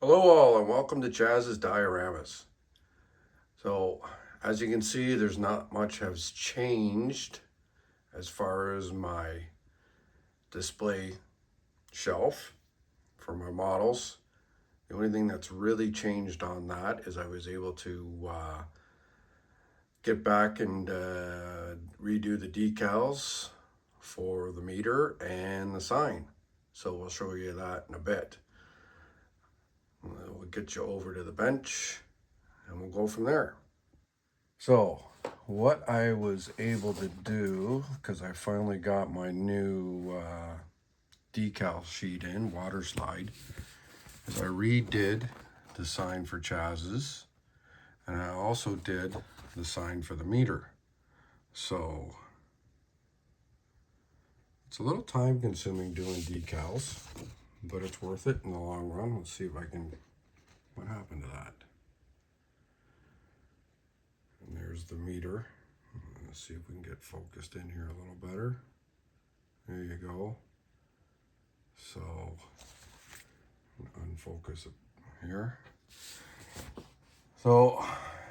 Hello all and welcome to Chaz's Dioramas. So as you can see, there's not much has changed as far as my display shelf for my models. The only thing that's really changed on that is I was able to get back and redo the decals for the meter and the sign. So we'll show you that in a bit. We'll get you over to the bench and we'll go from there. So what I was able to do, because I finally got my new decal sheet in, water slide, is I redid the sign for Chaz's, and I also did the sign for the meter. So it's a little time consuming doing decals, but it's worth it in the long run. Let's see if I can, what happened to that? And there's the meter. Let's see if we can get focused in here a little better. There you go. So unfocus it here. So,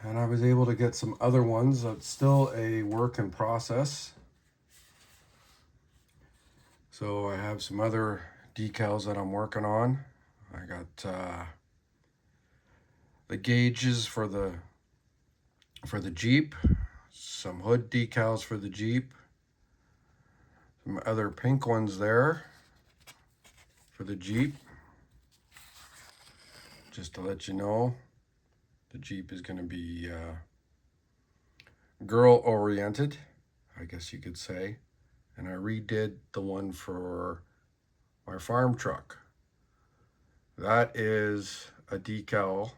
and I was able to get some other ones. That's still a work in process. So I have some other decals that I'm working on. I got the gauges for the Jeep, some hood decals for the Jeep, some other pink ones there for the Jeep. Just to let you know, the Jeep is going to be girl oriented, I guess you could say. And I redid the one for my farm truck. That is a decal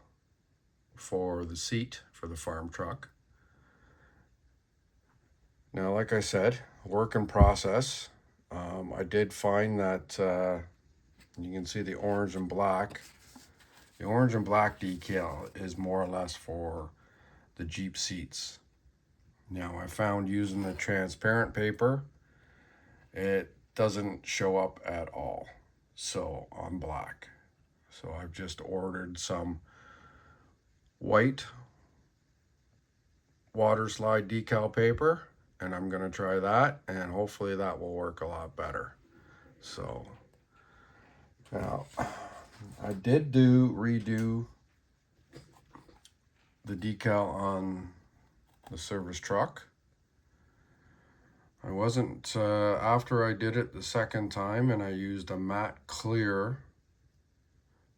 for the seat for the farm truck. Now, like I said, work in process. I did find that you can see the orange and black. The orange and black decal is more or less for the Jeep seats. Now, I found using the transparent paper, it doesn't show up at all. So on black. So I've just ordered some white water slide decal paper, and I'm gonna try that, and hopefully that will work a lot better. So now I did redo the decal on the service truck. I wasn't after I did it the second time, and I used a matte clear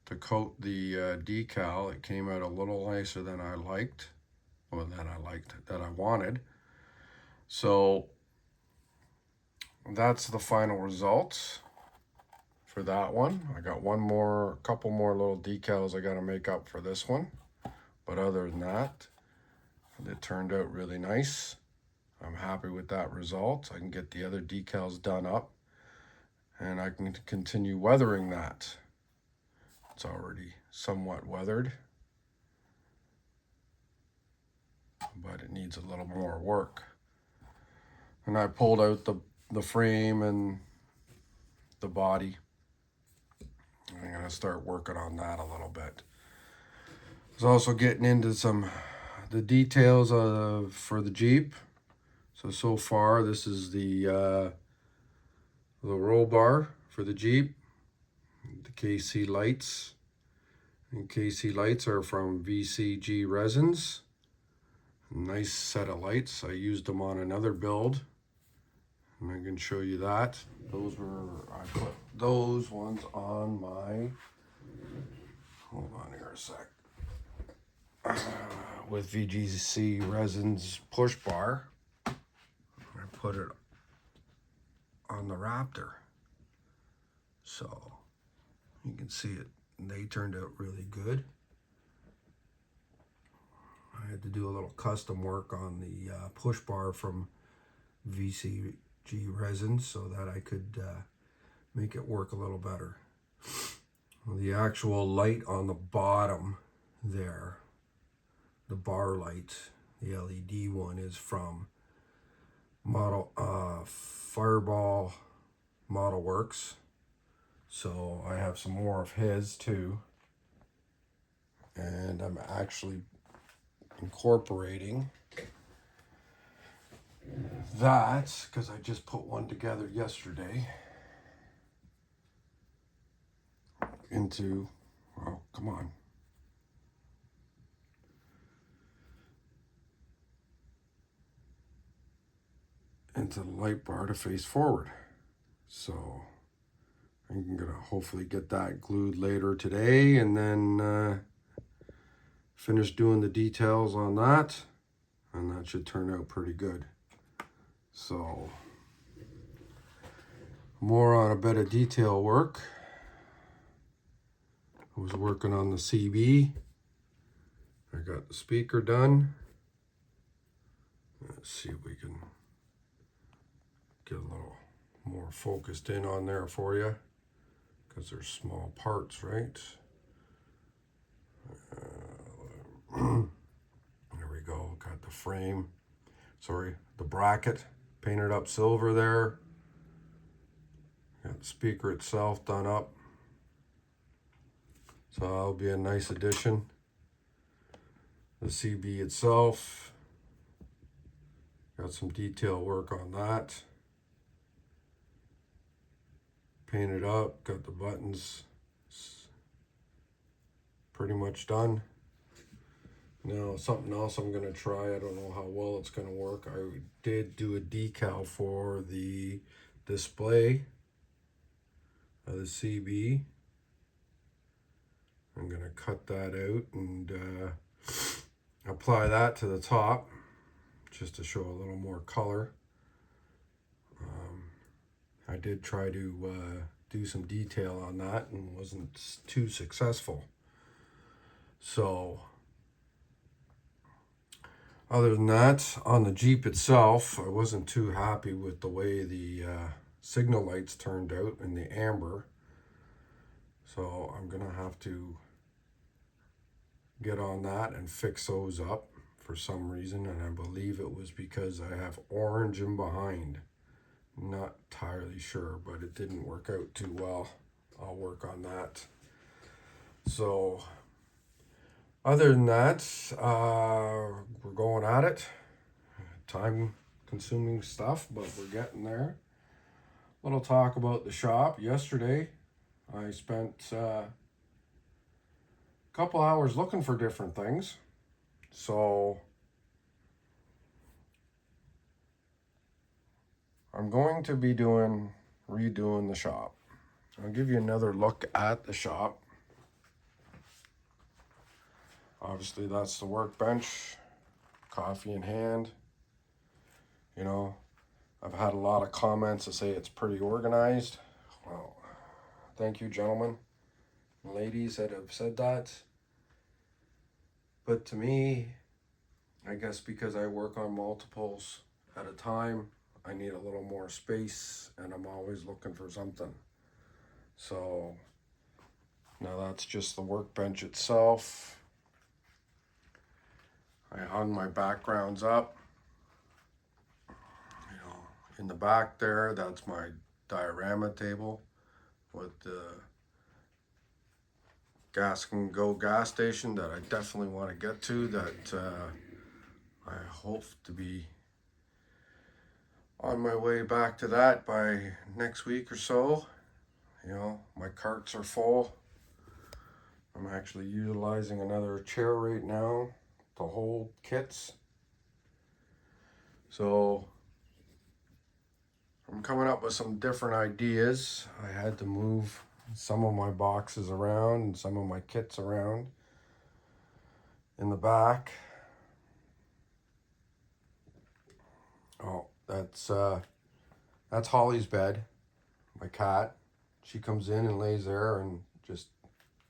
to coat the decal. It came out a little nicer than I liked, or that I wanted. So that's the final results for that one. I got couple more little decals I got to make up for this one. But other than that, it turned out really nice. I'm happy with that result. I can get the other decals done up, and I can continue weathering that. It's already somewhat weathered, but it needs a little more work. And I pulled out the frame and the body. I'm going to start working on that a little bit. I was also getting into the details for the Jeep. So far, this is the roll bar for the Jeep, the KC lights. And KC lights are from VCG Resins. Nice set of lights. I used them on another build, and I can show you that. I put those ones on my, hold on here a sec, with VGC Resins push bar. I put it on the Raptor. So you can see it. They turned out really good. I had to do a little custom work on the push bar from VCG Resins so that I could make it work a little better. The actual light on the bottom there, the bar light, the LED one, is from Fireball Model Works. So I have some more of his too. and I'm actually incorporating that because I just put one together yesterday into, oh, come on. Into the light bar to face forward. So I'm gonna hopefully get that glued later today and then finish doing the details on that, and that should turn out pretty good. So more on a bit of detail work. I was working on the CB. I got the speaker done. Let's see if we can get a little more focused in on there for you, because there's small parts, right? There we go. Got the frame. Sorry, the bracket painted up silver there. Got the speaker itself done up. So that'll be a nice addition. The CB itself, got some detail work on that. Painted up, got the buttons pretty much done. Now something else I'm gonna try, I don't know how well it's gonna work. I did do a decal for the display of the CB. I'm gonna cut that out and apply that to the top just to show a little more color. I did try to do some detail on that and wasn't too successful. So other than that, on the Jeep itself, I wasn't too happy with the way the signal lights turned out in the amber. So I'm gonna have to get on that and fix those up for some reason, and I believe it was because I have orange in behind. Not entirely sure, but it didn't work out too well. I'll work on that. So other than that, we're going at it. Time consuming stuff, but we're getting there. Little talk about the shop. Yesterday I spent a couple hours looking for different things. So I'm going to be redoing the shop. I'll give you another look at the shop. Obviously that's the workbench, coffee in hand. You know, I've had a lot of comments that say it's pretty organized. Well, thank you, gentlemen and ladies that have said that. But to me, I guess because I work on multiples at a time, I need a little more space, and I'm always looking for something. So now that's just the workbench itself. I hung my backgrounds up. You know, in the back there, that's my diorama table with the gas and go gas station that I definitely want to get to, that I hope to be on my way back to that by next week or so. You know, my carts are full. I'm actually utilizing another chair right now to hold kits. So I'm coming up with some different ideas. I had to move some of my boxes around and some of my kits around in the back. Oh, that's Holly's bed, my cat. She comes in and lays there and just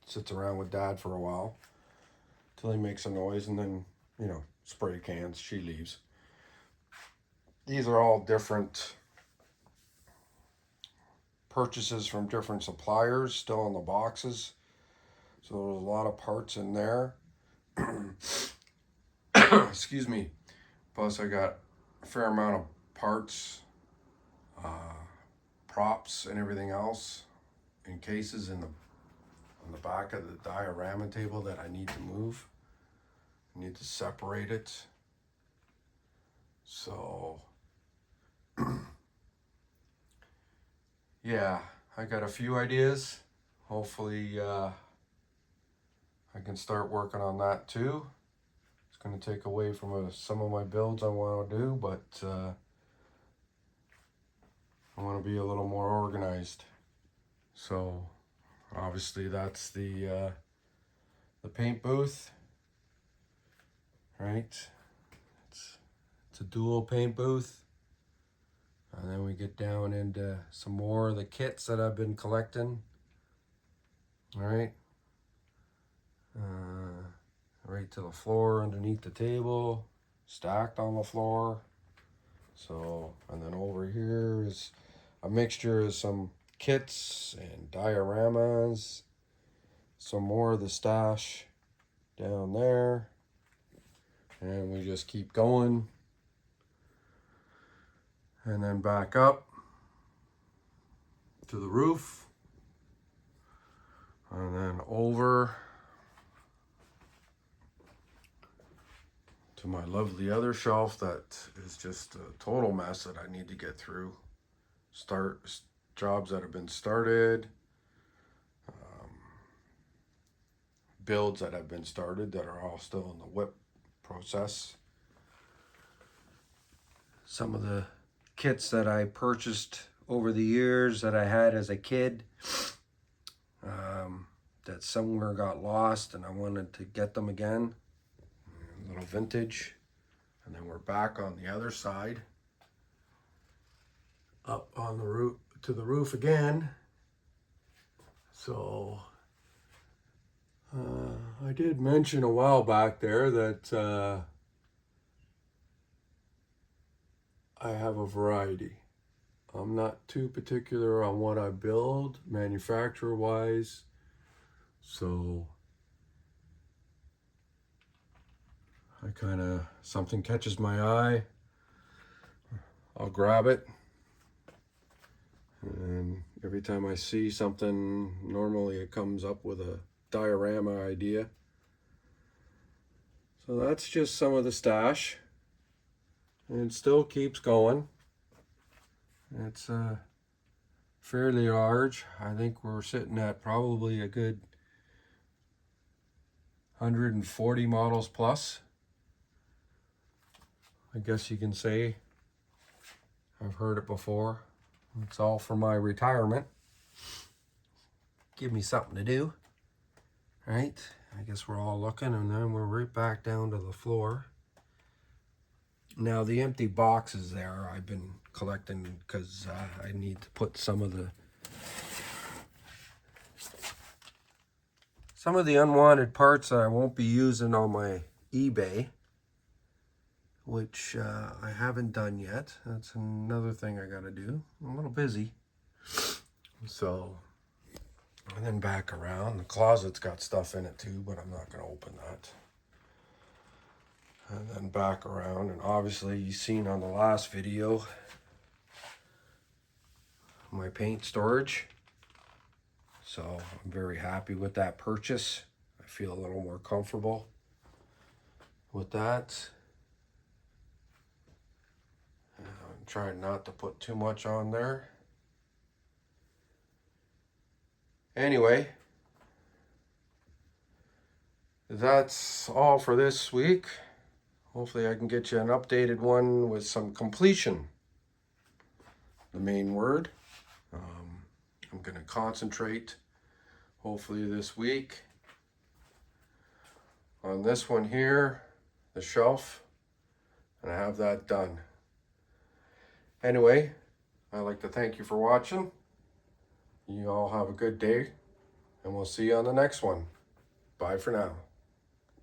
sits around with Dad for a while till he makes a noise, and then, you know, spray cans, she leaves. These are all different purchases from different suppliers still in the boxes. So there's a lot of parts in there. Excuse me. Plus I got a fair amount of parts, props and everything else in cases in the on the back of the diorama table that I need to move. I need to separate it. So, yeah, I got a few ideas. Hopefully, I can start working on that too. It's going to take away from some of my builds I want to do, but I want to be a little more organized. So obviously that's the paint booth, right? It's a dual paint booth. And then we get down into some more of the kits that I've been collecting. All right. Right to the floor underneath the table, stacked on the floor. So, and then over here is a mixture of some kits and dioramas, some more of the stash down there, and we just keep going, and then back up to the roof, and then over to my lovely other shelf that is just a total mess that I need to get through. Jobs that have been started, builds that have been started that are all still in the whip process. Some of the kits that I purchased over the years that I had as a kid, that somewhere got lost and I wanted to get them again. A little vintage. And then we're back on the other side, up on the roof, to the roof again. So I did mention a while back there that I have a variety. I'm not too particular on what I build manufacturer wise, so I kind of, something catches my eye, I'll grab it. And every time I see something, normally it comes up with a diorama idea. So that's just some of the stash. And it still keeps going. It's fairly large. I think we're sitting at probably a good 140 models plus. I guess you can say. I've heard it before. It's all for my retirement. Give me something to do. Right? I guess we're all looking, and then we're right back down to the floor. Now the empty boxes there I've been collecting because I need to put some of the unwanted parts that I won't be using on my eBay, which I haven't done yet. That's another thing I gotta do. I'm a little busy. So, and then back around. The closet's got stuff in it too, but I'm not gonna open that. And then back around, and obviously you've seen on the last video my paint storage. So I'm very happy with that purchase. I feel a little more comfortable with that. I'm trying not to put too much on there. Anyway, that's all for this week. Hopefully I can get you an updated one with some completion. The main word. I'm going to concentrate, hopefully this week, on this one here, the shelf, and I have that done. Anyway, I'd like to thank you for watching. You all have a good day, and we'll see you on the next one. Bye for now.